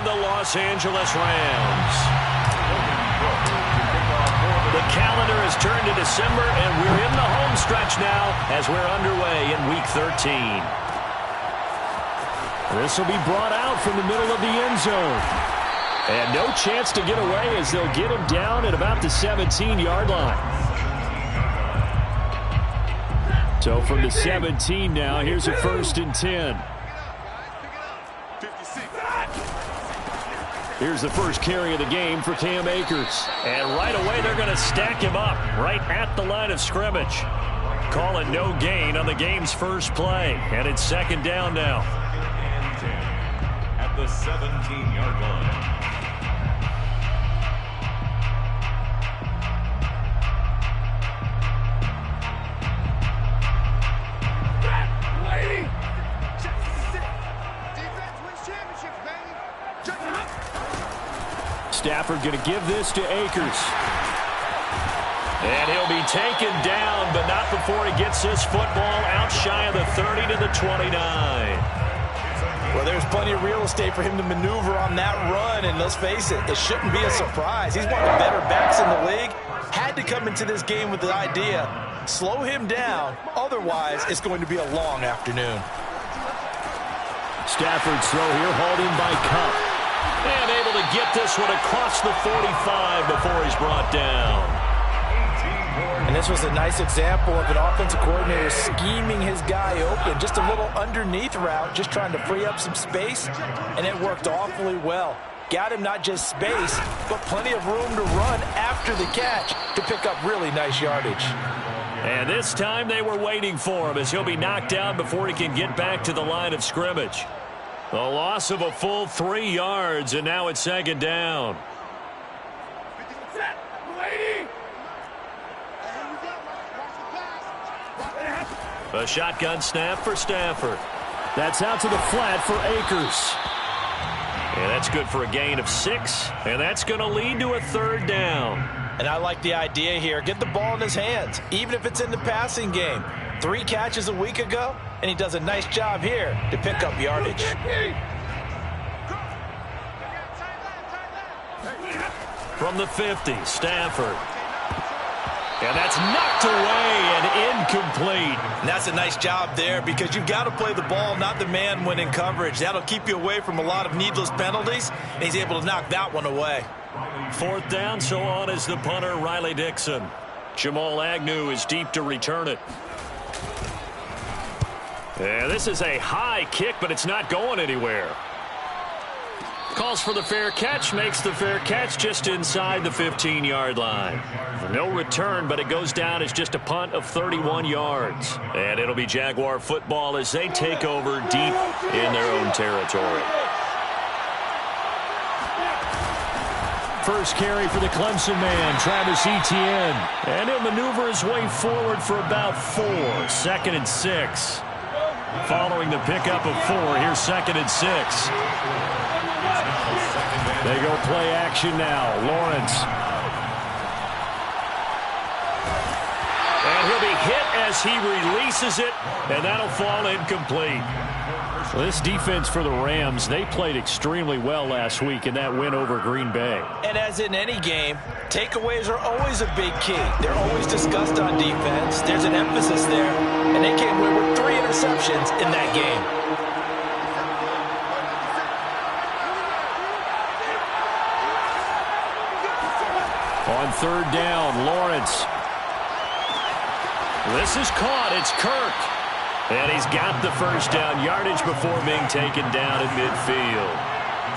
the Los Angeles Rams. The calendar has turned to December, and we're in the home stretch now as we're underway in Week 13. This will be brought out from the middle of the end zone. And no chance to get away as they'll get him down at about the 17-yard line. So from the 17 now, here's a 1st and 10. Here's the first carry of the game for Cam Akers. And right away, they're going to stack him up right at the line of scrimmage. Call it no gain on the game's first play. And it's 2nd down now. At the 17-yard line. Stafford going to give this to Akers. And he'll be taken down, but not before he gets this football out shy of the 30 to the 29. Well, there's plenty of real estate for him to maneuver on that run, and let's face it, it shouldn't be a surprise. He's one of the better backs in the league. Had to come into this game with the idea, slow him down, otherwise it's going to be a long afternoon. Stafford's throw here, hauled in by Cup. And able to get this one across the 45 before he's brought down. And this was a nice example of an offensive coordinator scheming his guy open. Just a little underneath route, just trying to free up some space, and it worked awfully well. Got him not just space, but plenty of room to run after the catch to pick up really nice yardage. And this time they were waiting for him as he'll be knocked down before he can get back to the line of scrimmage. The loss of a full 3 yards, and now it's 2nd down. A shotgun snap for Stafford. That's out to the flat for Akers. And that's good for a gain of 6, and that's going to lead to a 3rd down. And I like the idea here. Get the ball in his hands, even if it's in the passing game. 3 catches a week ago, and he does a nice job here to pick up yardage. From the 50, Stafford. And that's knocked away and incomplete. And that's a nice job there because you've got to play the ball, not the man when in coverage. That'll keep you away from a lot of needless penalties, and he's able to knock that one away. 4th down, so on is the punter, Riley Dixon. Jamal Agnew is deep to return it. And this is a high kick, but it's not going anywhere. Calls for the fair catch, makes the fair catch just inside the 15-yard line. No return, but it goes down as just a punt of 31 yards. And it'll be Jaguar football as they take over deep in their own territory. First carry for the Clemson man, Travis Etienne. And he'll maneuver his way forward for about 4. 2nd and 6. Following the pickup of 4, here's 2nd and 6. They go play action now. Lawrence. And he'll be hit as he releases it, and that'll fall incomplete. Well, this defense for the Rams, they played extremely well last week in that win over Green Bay. And as in any game, takeaways are always a big key. They're always discussed on defense. There's an emphasis there, and they came away with 3 interceptions in that game. On 3rd down, Lawrence. This is caught. It's Kirk. And he's got the first down yardage before being taken down at midfield.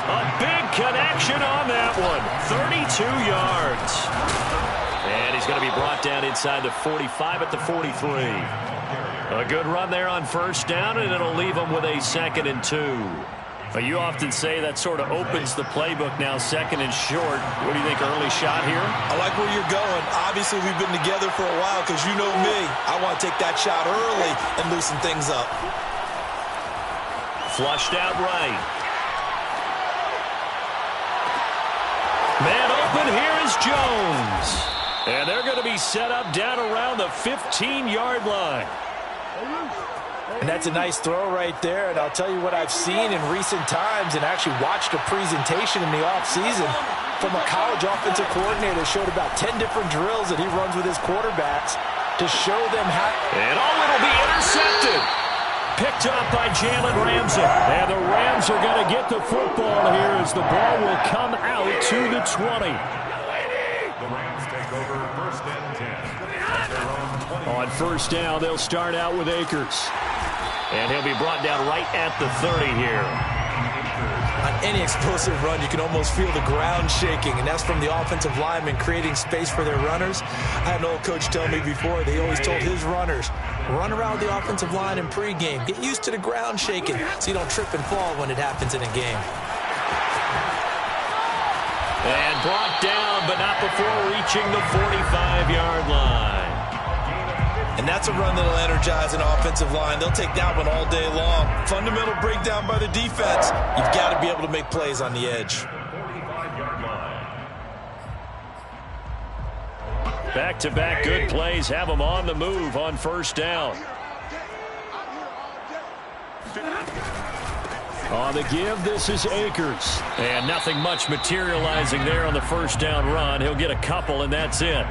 A big connection on that one. 32 yards. And he's going to be brought down inside the 45 at the 43. A good run there on 1st down, and it'll leave him with a 2nd and 2. You often say that sort of opens the playbook now, 2nd and short. What do you think, early shot here? I like where you're going. Obviously, we've been together for a while because you know me. I want to take that shot early and loosen things up. Flushed out right. Man open, here is Jones. And they're going to be set up down around the 15-yard line. And that's a nice throw right there. And I'll tell you what I've seen in recent times and actually watched a presentation in the offseason from a college offensive coordinator. Showed about 10 different drills that he runs with his quarterbacks to show them how. And it'll be intercepted. Picked up by Jalen Ramsey. And the Rams are going to get the football here as the ball will come out to the 20. The Rams take over first and 10. At their own 20. On first down, they'll start out with Akers. And he'll be brought down right at the 30 here. On any explosive run, you can almost feel the ground shaking, and that's from the offensive linemen creating space for their runners. I had an old coach tell me before, they always told his runners, run around the offensive line in pregame. Get used to the ground shaking so you don't trip and fall when it happens in a game. And brought down, but not before reaching the 45-yard line. And that's a run that'll energize an offensive line. They'll take that one all day long. Fundamental breakdown by the defense. You've got to be able to make plays on the edge. 45-yard line. Back-to-back good plays have them on the move on first down. On the give, this is Akers. And nothing much materializing there on the first down run. He'll get a couple, and that's it.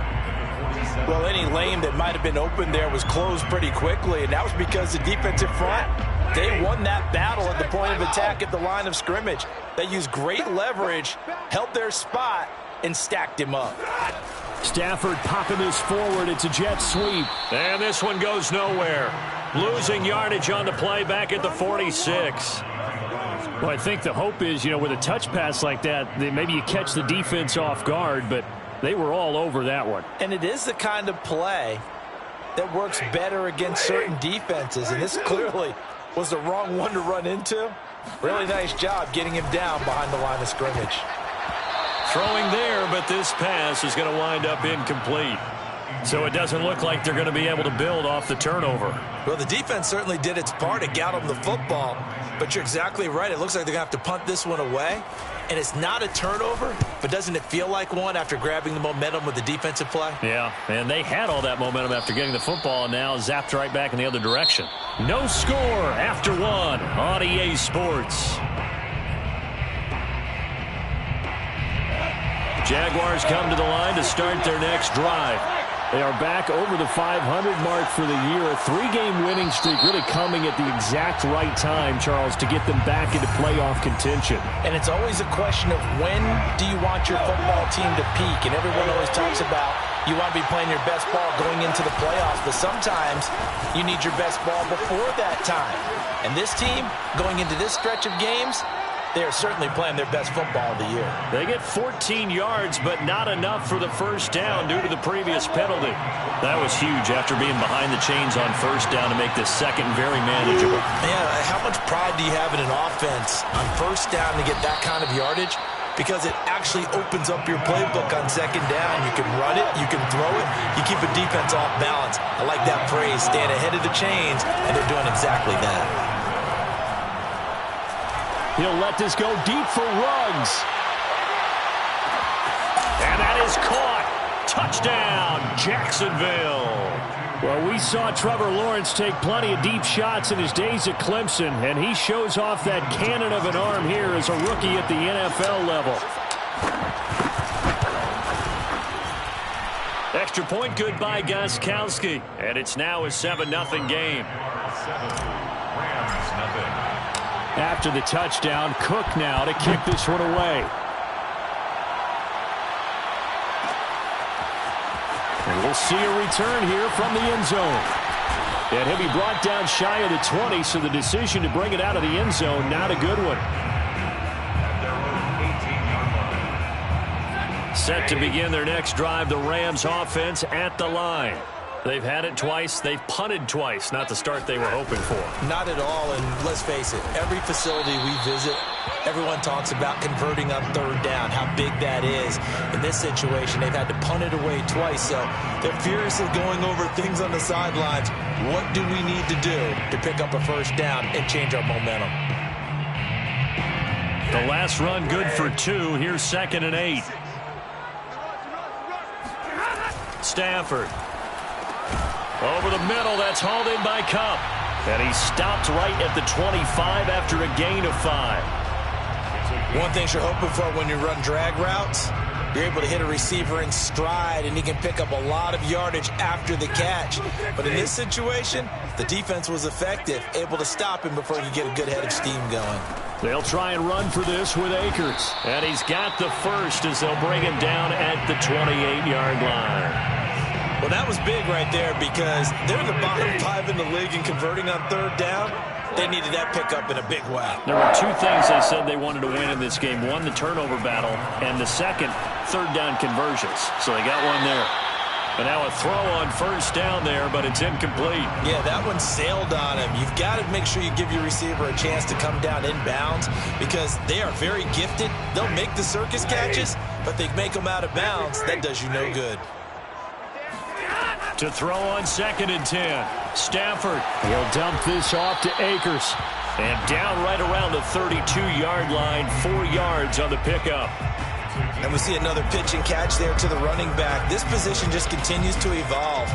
Well, any lane that might have been open there was closed pretty quickly, and that was because the defensive front, they won that battle at the point of attack at the line of scrimmage. They used great leverage, held their spot, and stacked him up. Stafford popping this forward. It's a jet sweep. And this one goes nowhere. Losing yardage on the play back at the 46. Well, I think the hope is, with a touch pass like that, maybe you catch the defense off guard, but they were all over that one. And it is the kind of play that works better against certain defenses, and this clearly was the wrong one to run into. Really nice job getting him down behind the line of scrimmage. Throwing there, but this pass is going to wind up incomplete. So it doesn't look like they're going to be able to build off the turnover. Well, the defense certainly did its part to get them the football, but you're exactly right. It looks like they're going to have to punt this one away. And it's not a turnover, but doesn't it feel like one after grabbing the momentum with the defensive play? Yeah, and they had all that momentum after getting the football, and now zapped right back in the other direction. No score after one on EA Sports. Jaguars come to the line to start their next drive. They are back over the 500 mark for the year. A three-game winning streak really coming at the exact right time, Charles, to get them back into playoff contention. And it's always a question of when do you want your football team to peak? And everyone always talks about you want to be playing your best ball going into the playoffs, but sometimes you need your best ball before that time. And this team, going into this stretch of games, they are certainly playing their best football of the year. They get 14 yards, but not enough for the first down due to the previous penalty. That was huge after being behind the chains on first down to make this second very manageable. Man, how much pride do you have in an offense on first down to get that kind of yardage? Because it actually opens up your playbook on second down. You can run it, you can throw it, you keep a defense off balance. I like that phrase, stand ahead of the chains, and they're doing exactly that. He'll let this go deep for Ruggs. And that is caught. Touchdown, Jacksonville. Well, we saw Trevor Lawrence take plenty of deep shots in his days at Clemson, and he shows off that cannon of an arm here as a rookie at the NFL level. Extra point good by Gostkowski, and it's now a 7-0 game. 7, Rams nothing. After the touchdown, Cook now to kick this one away. And we'll see a return here from the end zone. And he'll be brought down shy of the 20, so the decision to bring it out of the end zone, not a good one. Set to begin their next drive, the Rams offense at the line. They've had it twice. They've punted twice. Not the start they were hoping for. Not at all, and let's face it, every facility we visit, everyone talks about converting on third down, how big that is. In this situation, they've had to punt it away twice, so they're furiously going over things on the sidelines. What do we need to do to pick up a first down and change our momentum? The last run good for 2. Here's 2nd and 8. Stafford. Over the middle, that's hauled in by Cup. And he stopped right at the 25 after a gain of 5. One thing you're hoping for when you run drag routes, you're able to hit a receiver in stride, and he can pick up a lot of yardage after the catch. But in this situation, the defense was effective, able to stop him before he could get a good head of steam going. They'll try and run for this with Akers. And he's got the first as they'll bring him down at the 28-yard line. Well, that was big right there because they're the bottom 5 in the league in converting on third down. They needed that pickup in a big way. There were 2 things they said they wanted to win in this game. One, the turnover battle, and the second, third down conversions. So they got one there. And now a throw on first down there, but it's incomplete. Yeah, that one sailed on him. You've got to make sure you give your receiver a chance to come down inbounds because they are very gifted. They'll make the circus catches, but they make them out of bounds. That does you no good. To throw on 2nd and 10. Stafford will dump this off to Akers. And down right around the 32-yard line, 4 yards on the pickup. And we see another pitch and catch there to the running back. This position just continues to evolve.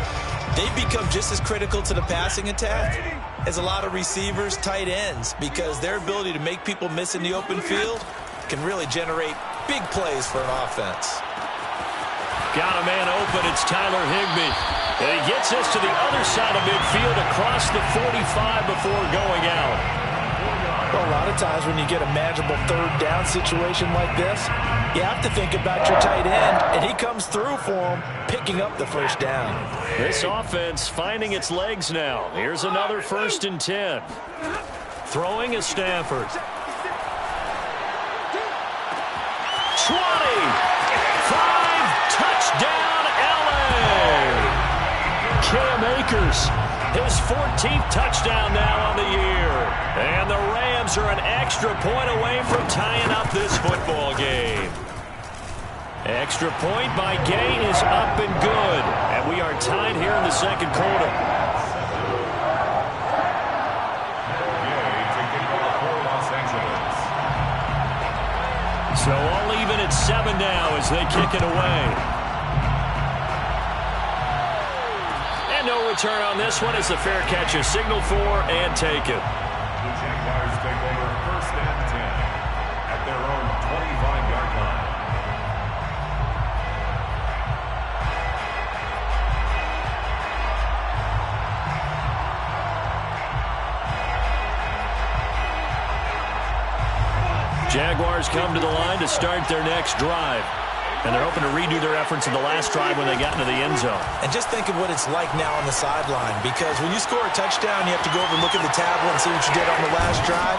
They've become just as critical to the passing attack as a lot of receivers, tight ends, because their ability to make people miss in the open field can really generate big plays for an offense. Got a man open. It's Tyler Higbee. And he gets us to the other side of midfield across the 45 before going out. Well, a lot of times when you get a manageable third down situation like this, you have to think about your tight end, and he comes through for him, picking up the first down. This offense finding its legs now. Here's another 1st and 10. Throwing is Stafford. 5 touchdown LA. Cam Akers, his 14th touchdown now on the year. And the Rams are an extra point away from tying up this football game. Extra point by Gay is up and good. And we are tied here in the second quarter. So all even at 7 now as they kick it away. No return on this one as the fair catch is signaled for and taken. The Jaguars take over 1st and 10 at their own 25-yard line. Jaguars come to the line to start their next drive. And they're hoping to redo their efforts in the last drive when they got into the end zone. And just think of what it's like now on the sideline, because when you score a touchdown, you have to go over and look at the tablet and see what you did on the last drive.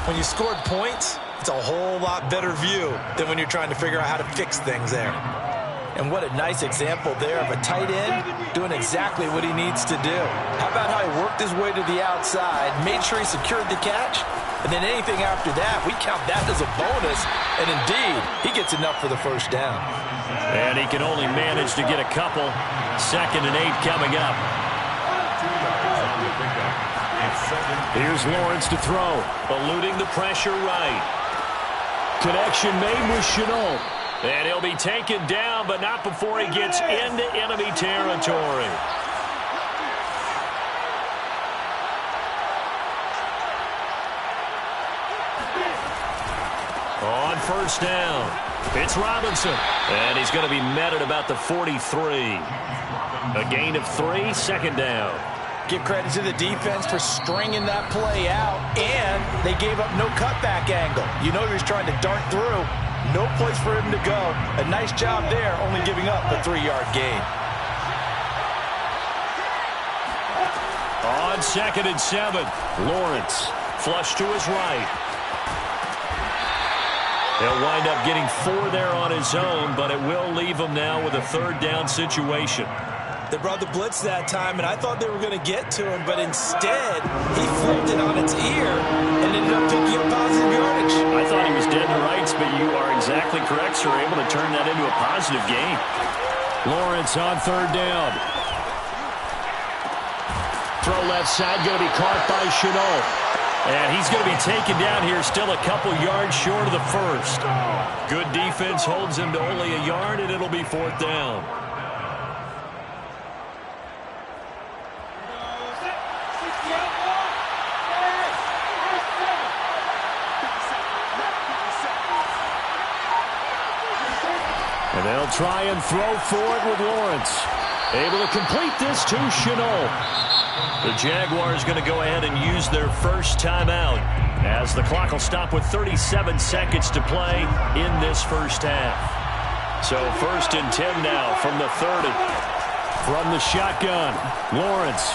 When you scored points, it's a whole lot better view than when you're trying to figure out how to fix things there. And what a nice example there of a tight end doing exactly what he needs to do. How about how he worked his way to the outside, made sure he secured the catch, and then anything after that, we count that as a bonus. And indeed, he gets enough for the first down. And he can only manage to get a couple. 2nd and 8 coming up. Here's Lawrence to throw, eluding the pressure right. Connection made with Chenault. And he'll be taken down, but not before he gets into enemy territory. On first down, it's Robinson. And he's going to be met at about the 43. A gain of 3, 2nd down. Give credit to the defense for stringing that play out, and they gave up no cutback angle. You know he was trying to dart through. No place for him to go. A nice job there, only giving up a 3-yard gain. On 2nd and 7, Lawrence flush to his right. He'll wind up getting 4 there on his own, but it will leave him now with a 3rd down situation. They brought the blitz that time, and I thought they were going to get to him, but instead, he flipped it on its ear and ended up picking up positive yardage. I thought he was dead to rights, but you are exactly correct, sir. Able to turn that into a positive gain. Lawrence on 3rd down. Throw left side, going to be caught by Chenault. And he's going to be taken down here, still a couple yards short of the first. Good defense holds him to only a yard, and it'll be 4th down. And they'll try and throw for it with Lawrence. Able to complete this to Chenault. The Jaguars going to go ahead and use their first timeout as the clock will stop with 37 seconds to play in this first half. So 1st and 10 now from the 30. From the shotgun, Lawrence.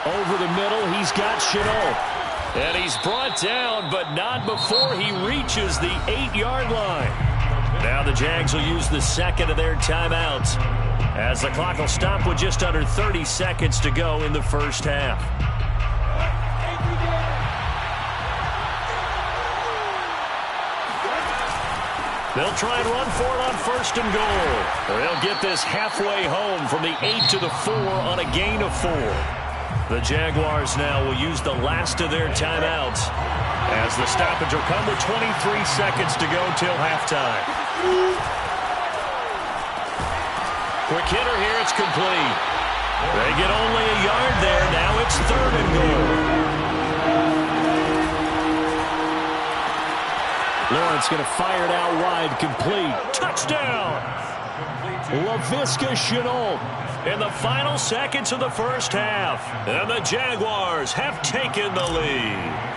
Over the middle, he's got Chenault. And he's brought down, but not before he reaches the 8-yard line. Now the Jags will use the second of their timeouts as the clock will stop with just under 30 seconds to go in the first half. They'll try and run for it on 1st and goal. They'll get this halfway home from the 8 to the 4 on a gain of 4. The Jaguars now will use the last of their timeouts as the stoppage will come with 23 seconds to go till halftime. Quick hitter here, it's complete. They get only a yard there. Now it's 3rd and goal. Lawrence going to fire it out wide, complete. Touchdown! Laviska Chenault in the final seconds of the first half. And the Jaguars have taken the lead.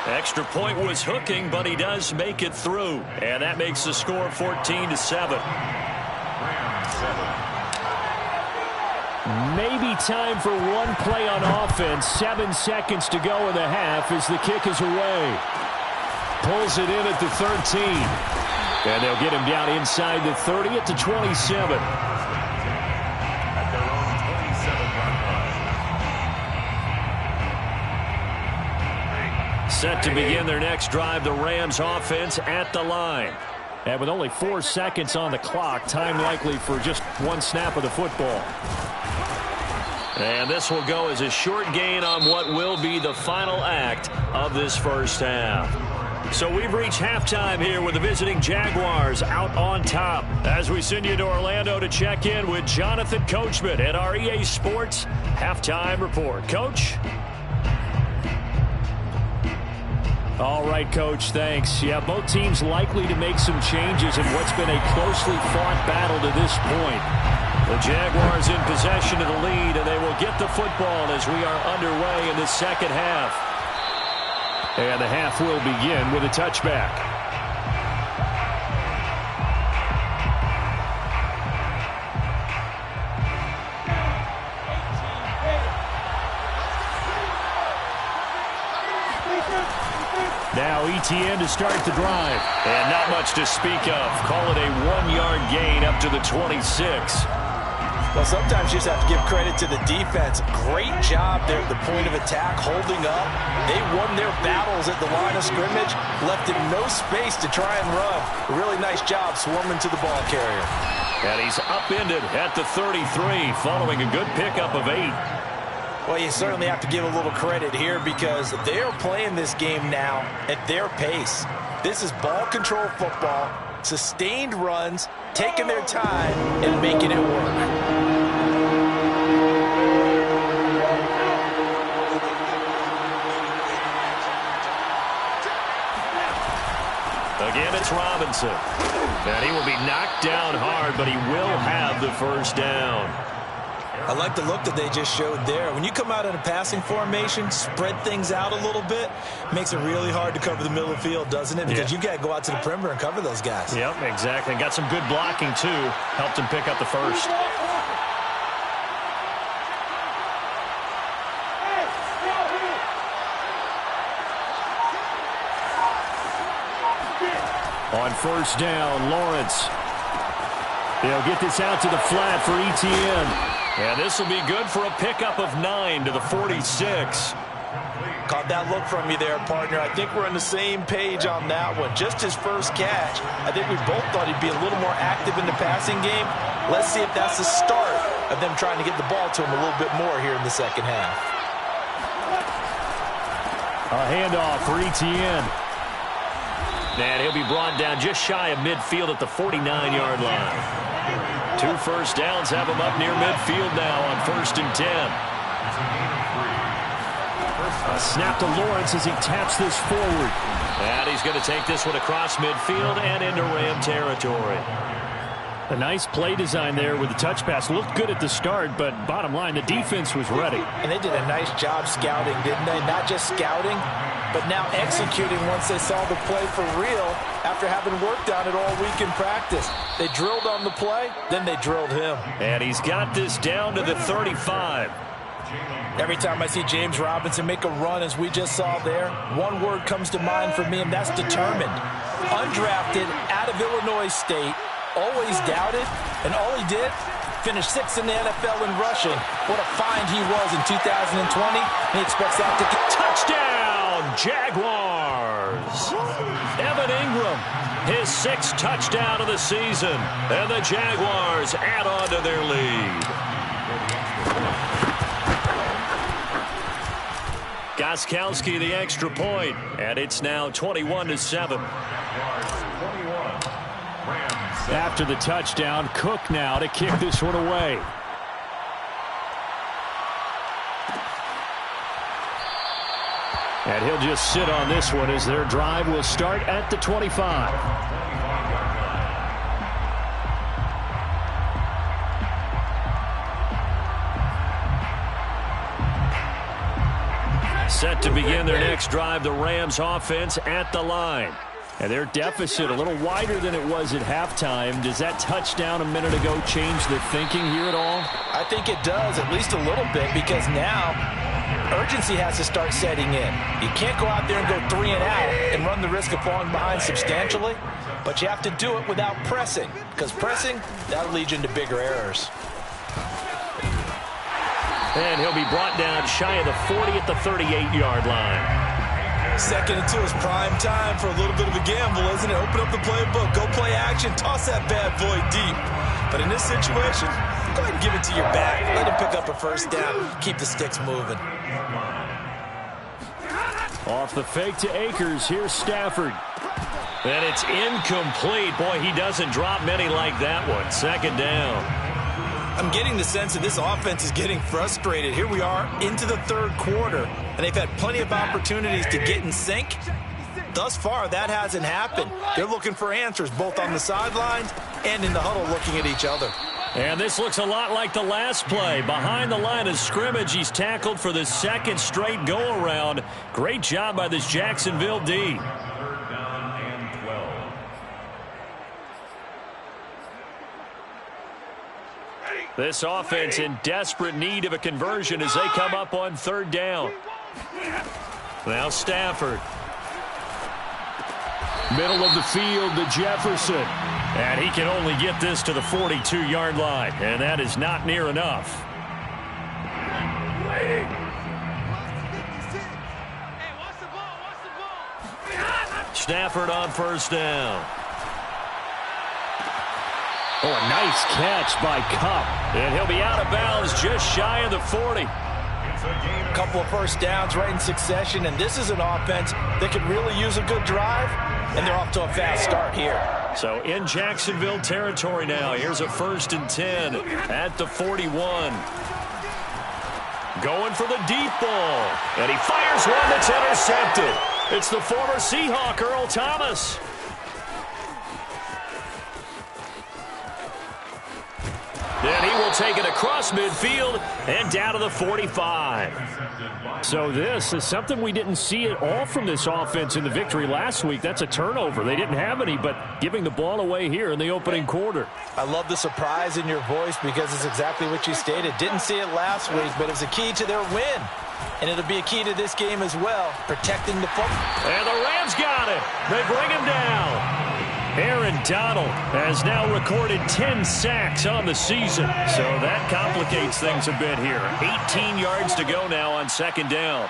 Extra point was hooking, but he does make it through. And that makes the score 14-7. Maybe time for one play on offense. 7 seconds to go in the half as the kick is away. Pulls it in at the 13. And they'll get him down inside the 30 at the 27. Set to begin their next drive, the Rams offense at the line. And with only 4 seconds on the clock, time likely for just one snap of the football. And this will go as a short gain on what will be the final act of this first half. So we've reached halftime here with the visiting Jaguars out on top. As we send you to Orlando to check in with Jonathan Coachman at our EA Sports Halftime Report. Coach? All right, Coach, thanks. Yeah, both teams likely to make some changes in what's been a closely fought battle to this point. The Jaguars in possession of the lead, and they will get the football as we are underway in the second half. And the half will begin with a touchback. Now ETN to start the drive. And not much to speak of. Call it a 1-yard gain up to the 26. Well, sometimes you just have to give credit to the defense. Great job there at the point of attack, holding up. They won their battles at the line of scrimmage, left him no space to try and run. A really nice job swarming to the ball carrier. And he's upended at the 33, following a good pickup of 8. Well, you certainly have to give a little credit here because they're playing this game now at their pace. This is ball control football, sustained runs, taking their time, and making it work. Again, it's Robinson. And he will be knocked down hard, but he will have the first down. I like the look that they just showed there. When you come out in a passing formation, spread things out a little bit, makes it really hard to cover the middle of the field, doesn't it? Because you got to go out to the perimeter and cover those guys. Yep, exactly. And got some good blocking, too. Helped him pick up the first. On first down, Lawrence. They'll get this out to the flat for ETN. And this will be good for a pickup of 9 to the 46. Caught that look from you there, partner. I think we're on the same page on that one. Just his first catch. I think we both thought he'd be a little more active in the passing game. Let's see if that's the start of them trying to get the ball to him a little bit more here in the second half. A handoff for ETN. And he'll be brought down just shy of midfield at the 49-yard line. 2 first downs have him up near midfield now on 1st and 10. A snap to Lawrence as he taps this forward. And he's going to take this one across midfield and into Ram territory. A nice play design there with the touch pass. Looked good at the start, but bottom line, the defense was ready. And they did a nice job scouting, didn't they? Not just scouting, but now executing once they saw the play for real after having worked on it all week in practice. They drilled on the play, then they drilled him. And he's got this down to the 35. Every time I see James Robinson make a run, as we just saw there, one word comes to mind for me, and that's determined. Undrafted, out of Illinois State, always doubted, and all he did, finished 6th in the NFL in rushing. What a find he was in 2020. He expects that to get touchdown, Jaguars. Evan Ingram, his 6th touchdown of the season, and the Jaguars add on to their lead. Gostkowski the extra point, and it's now 21-7. After the touchdown, Cook now to kick this one away. And he'll just sit on this one as their drive will start at the 25. Set to begin their next drive, the Rams offense at the line. And their deficit a little wider than it was at halftime. Does that touchdown a minute ago change the thinking here at all? I think it does, at least a little bit, because now urgency has to start setting in. You can't go out there and go 3 and out and run the risk of falling behind substantially, but you have to do it without pressing, because pressing, that'll lead you into bigger errors. And he'll be brought down shy of the 40 at the 38-yard line. 2nd and 2 is prime time for a little bit of a gamble, isn't it? Open up the playbook, go play action, toss that bad boy deep. But in this situation, go ahead and give it to your back. Let him pick up a first down. Keep the sticks moving. Off the fake to Akers. Here's Stafford. And it's incomplete. Boy, he doesn't drop many like that one. 2nd down. I'm getting the sense that this offense is getting frustrated. Here we are into the 3rd quarter, and they've had plenty of opportunities to get in sync. Thus far, that hasn't happened. They're looking for answers both on the sidelines and in the huddle looking at each other. And this looks a lot like the last play. Behind the line of scrimmage, he's tackled for the 2nd straight go-around. Great job by this Jacksonville D. This offense in desperate need of a conversion as they come up on 3rd down. Now Stafford. Middle of the field to Jefferson. And he can only get this to the 42-yard line. And that is not near enough. Stafford on 1st down. Oh, a nice catch by Kupp. And he'll be out of bounds just shy of the 40. A couple of first downs right in succession, and this is an offense that could really use a good drive, and they're off to a fast start here. So in Jacksonville territory now. Here's a 1st and 10 at the 41. Going for the deep ball. And he fires one that's intercepted. It's the former Seahawk, Earl Thomas. Then he will take it across midfield and down to the 45. So this is something we didn't see at all from this offense in the victory last week. That's a turnover. They didn't have any, but giving the ball away here in the opening quarter. I love the surprise in your voice because it's exactly what you stated. Didn't see it last week, but it was a key to their win. And it'll be a key to this game as well, protecting the football. And the Rams got it. They bring him down. Aaron Donald has now recorded 10 sacks on the season. So that complicates things a bit here. 18 yards to go now on 2nd down.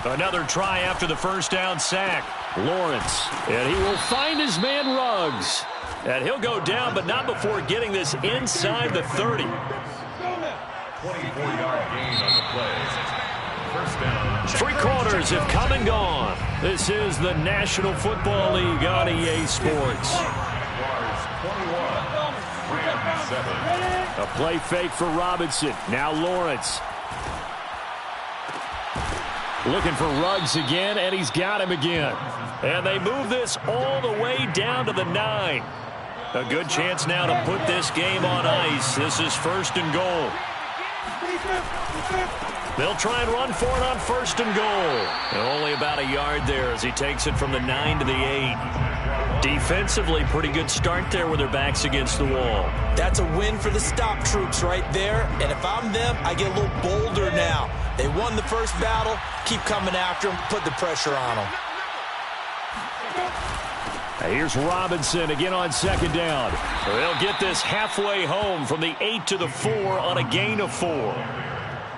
Another try after the 1st down sack. Lawrence. And he will find his man Ruggs. And he'll go down, but not before getting this inside the 30. 24-yard gain on the play. 1st down. 3 quarters have come and gone. This is the National Football League on EA Sports. A play fake for Robinson. Now Lawrence. Looking for Ruggs again, and he's got him again. And they move this all the way down to the 9. A good chance now to put this game on ice. This is 1st and goal. They'll try and run for it on 1st and goal. And only about a yard there as he takes it from the 9 to the 8. Defensively, pretty good start there with their backs against the wall. That's a win for the stop troops right there. And if I'm them, I get a little bolder now. They won the first battle. Keep coming after them. Put the pressure on them. Here's Robinson again on 2nd down. They'll get this halfway home from the 8 to the 4 on a gain of 4.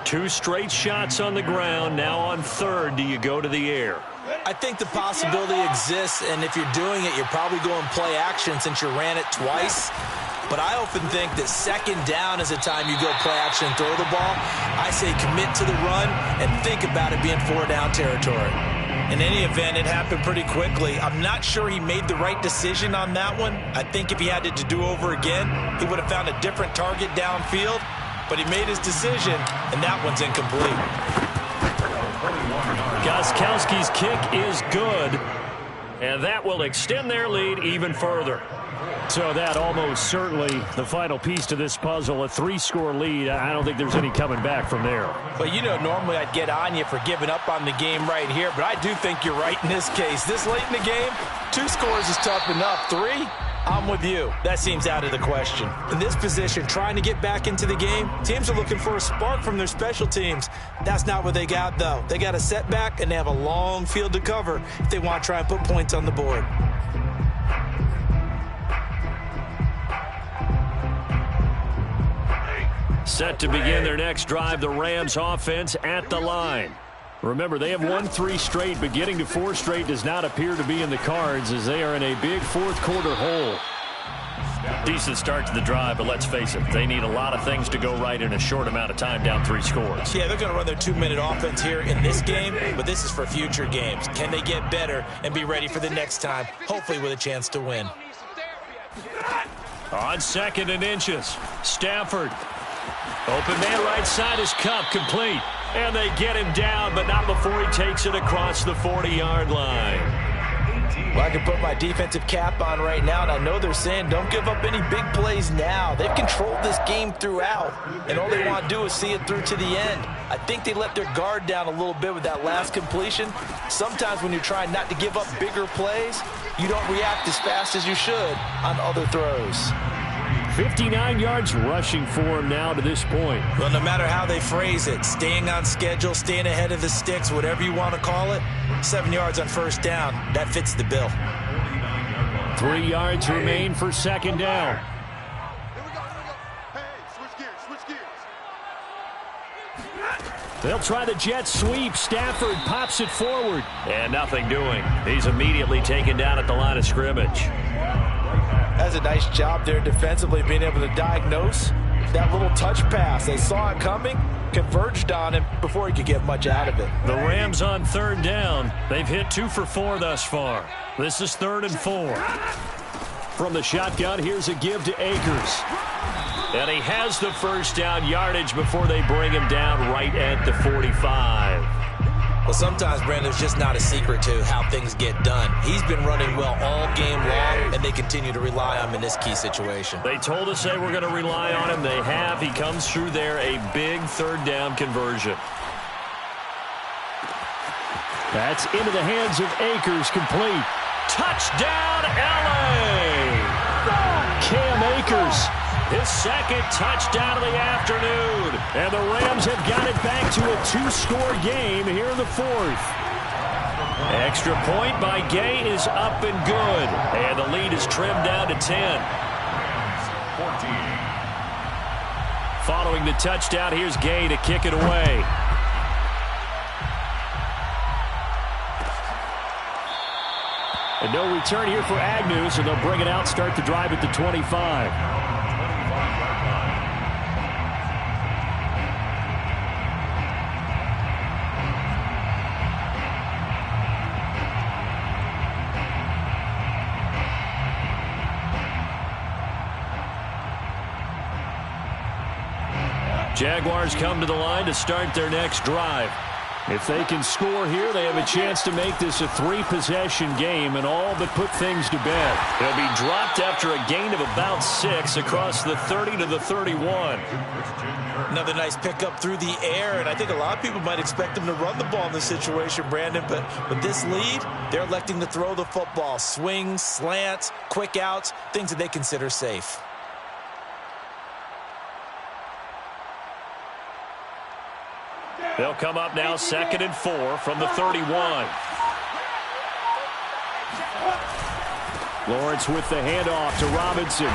2 straight shots on the ground. Now on 3rd, do you go to the air? I think the possibility exists, and if you're doing it, you're probably going play action since you ran it twice. But I often think that 2nd down is the time you go play action and throw the ball. I say commit to the run and think about it being 4-down territory. In any event, it happened pretty quickly. I'm not sure he made the right decision on that one. I think if he had it to do over again, he would have found a different target downfield. But he made his decision, and that one's incomplete. Gostkowski's kick is good, and that will extend their lead even further. So that almost certainly the final piece to this puzzle, a 3-score lead. I don't think there's any coming back from there. But, you know, normally I'd get on you for giving up on the game right here, but I do think you're right in this case. This late in the game, 2 scores is tough enough. 3, I'm with you. That seems out of the question. In this position, trying to get back into the game, teams are looking for a spark from their special teams. That's not what they got, though. They got a setback, and they have a long field to cover if they want to try and put points on the board. Set to begin their next drive, the Rams offense at the line. Remember, they have won 3 straight, but getting to 4 straight does not appear to be in the cards as they are in a big 4th quarter hole. Decent start to the drive, but let's face it, they need a lot of things to go right in a short amount of time, down 3 scores. Yeah, they're going to run their 2-minute offense here in this game, but this is for future games. Can they get better and be ready for the next time, hopefully with a chance to win? On 2nd and inches, Stafford. Open man right side is Cup, complete. And they get him down, but not before he takes it across the 40-yard line. Well, I can put my defensive cap on right now, and I know they're saying don't give up any big plays now. They've controlled this game throughout, and all they want to do is see it through to the end. I think they let their guard down a little bit with that last completion. Sometimes when you're trying not to give up bigger plays, you don't react as fast as you should on other throws. 59 yards rushing for him now to this point. Well, no matter how they phrase it, staying on schedule, staying ahead of the sticks, whatever you want to call it, 7 yards on 1st down, that fits the bill. 3 yards remain for 2nd down. They'll try the jet sweep. Stafford pops it forward. And nothing doing. He's immediately taken down at the line of scrimmage. That's a nice job there defensively, being able to diagnose that little touch pass. They saw it coming, converged on him before he could get much out of it. The Rams on 3rd down. They've hit 2 for 4 thus far. This is 3rd and 4. From the shotgun, here's a give to Akers. And he has the 1st down yardage before they bring him down right at the 45. Well, sometimes, Brandon, there's just not a secret to how things get done. He's been running well all game long, and they continue to rely on him in this key situation. They told us they were going to rely on him. They have. He comes through there, a big 3rd down conversion. That's into the hands of Akers, complete. Touchdown, L.A.! Cam Akers, his 2nd touchdown of the afternoon. And the Rams have got it back to a 2-score game here in the 4th. Extra point by Gay is up and good. And the lead is trimmed down to 10. Following the touchdown, here's Gay to kick it away. And no return here for Agnew, so they'll bring it out, start the drive at the 25. Jaguars come to the line to start their next drive. If they can score here, they have a chance to make this a 3-possession game and all but put things to bed. They'll be dropped after a gain of about 6 across the 30 to the 31. Another nice pickup through the air, and I think a lot of people might expect them to run the ball in this situation, Brandon, but with this lead, they're electing to throw the football. Swings, slants, quick outs, things that they consider safe. They'll come up now 2nd and 4 from the 31. Lawrence with the handoff to Robinson.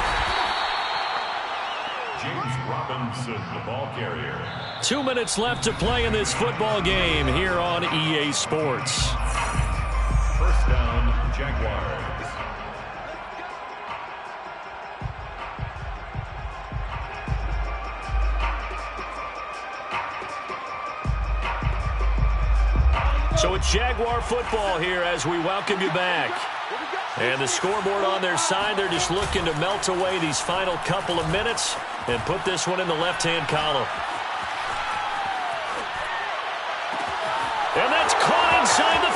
James Robinson, the ball carrier. 2 minutes left to play in this football game here on EA Sports. First down, Jaguars. So it's Jaguar football here as we welcome you back. And the scoreboard on their side, they're just looking to melt away these final couple of minutes and put this one in the left-hand column. And that's caught inside the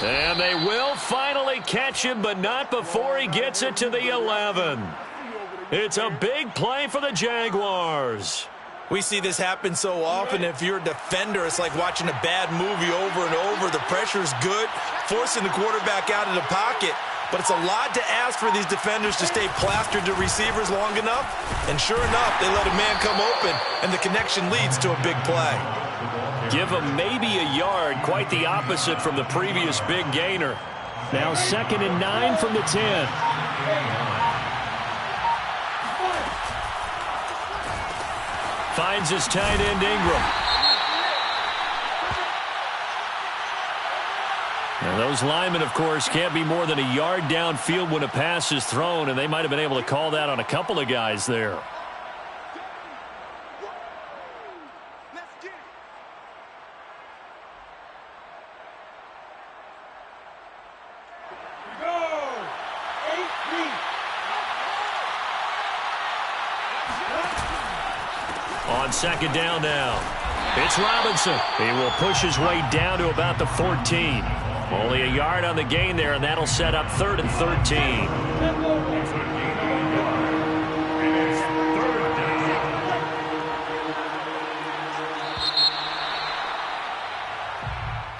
35. And they will finally catch him, but not before he gets it to the 11. It's a big play for the Jaguars. We see this happen so often. If you're a defender, it's like watching a bad movie over and over. The pressure is good, forcing the quarterback out of the pocket. But it's a lot to ask for these defenders to stay plastered to receivers long enough. And sure enough, they let a man come open, and the connection leads to a big play. Give him maybe a yard, quite the opposite from the previous big gainer. Now 2nd and 9 from the 10. Finds his tight end, Ingram. And those linemen, of course, can't be more than a yard downfield when a pass is thrown, and they might have been able to call that on a couple of guys there. On 2nd down now, it's Robinson. He will push his way down to about the 14. Only a yard on the gain there, and that'll set up 3rd and 13.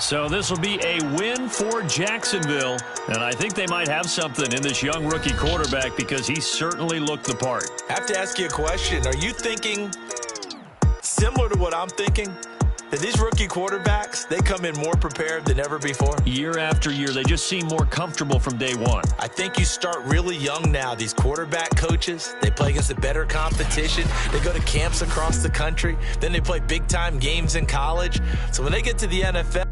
So this will be a win for Jacksonville, and I think they might have something in this young rookie quarterback because he certainly looked the part. I have to ask you a question. Are you thinking similar to what I'm thinking? That these rookie quarterbacks, they come in more prepared than ever before? Year after year, they just seem more comfortable from day one. I think you start really young now. These quarterback coaches, they play against the better competition. They go to camps across the country. Then they play big-time games in college. So when they get to the NFL,